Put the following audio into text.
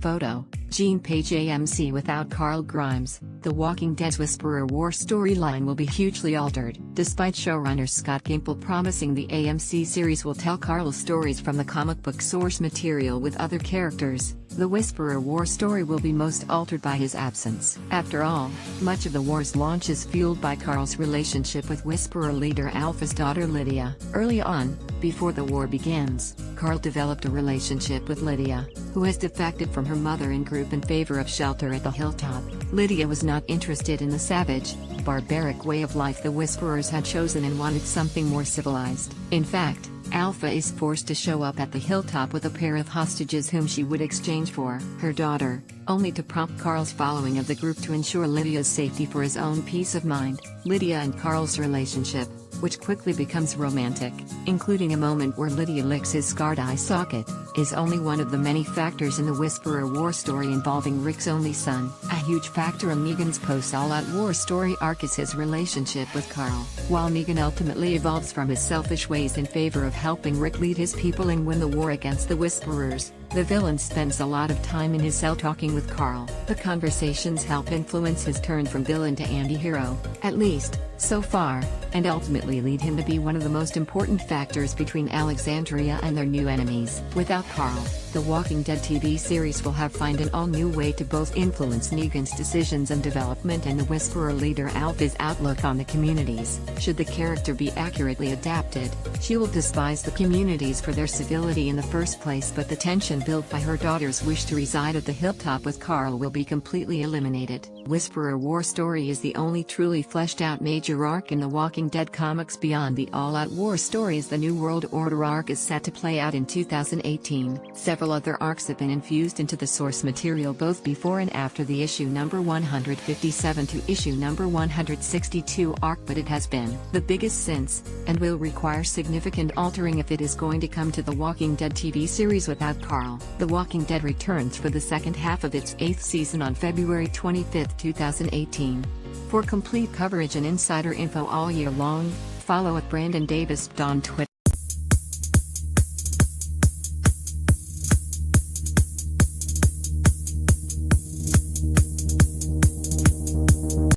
Photo, Gene Page AMC. Without Carl Grimes, The Walking Dead's Whisperer War storyline will be hugely altered. Despite showrunner Scott Gimple promising the AMC series will tell Carl's stories from the comic book source material with other characters, the Whisperer War story will be most altered by his absence. After all, much of the war's launch is fueled by Carl's relationship with Whisperer leader Alpha's daughter Lydia. Early on, before the war begins, Carl developed a relationship with Lydia, who has defected from her mother and group in favor of shelter at the hilltop. Lydia was not interested in the savage, barbaric way of life the Whisperers had chosen and wanted something more civilized. In fact, Alpha is forced to show up at the hilltop with a pair of hostages whom she would exchange for her daughter, only to prompt Carl's following of the group to ensure Lydia's safety for his own peace of mind. Lydia and Carl's relationship, which quickly becomes romantic, including a moment where Lydia licks his scarred eye socket, is only one of the many factors in the Whisperer War story involving Rick's only son. A huge factor in Negan's post-All-Out War story arc is his relationship with Carl. While Negan ultimately evolves from his selfish ways in favor of helping Rick lead his people and win the war against the Whisperers, the villain spends a lot of time in his cell talking with Carl. The conversations help influence his turn from villain to anti-hero, at least, so far, and ultimately lead him to be one of the most important factors between Alexandria and their new enemies. Without Carl, The Walking Dead TV series will have find an all-new way to both influence Negan's decisions and development and the Whisperer leader Alpha's outlook on the communities. Should the character be accurately adapted, she will despise the communities for their civility in the first place, but the tension built by her daughter's wish to reside at the hilltop with Carl will be completely eliminated. Whisperer War story is the only truly fleshed-out major arc in The Walking Dead comics beyond the All-Out War stories. The New World Order arc is set to play out in 2018. Several other arcs have been infused into the source material both before and after the issue number 157 to issue number 162 arc, but it has been the biggest since, and will require significant altering if it is going to come to The Walking Dead TV series without Carl. The Walking Dead returns for the second half of its 8th season on February 25, 2018. For complete coverage and insider info all year long, follow @BrandonDavis on Twitter.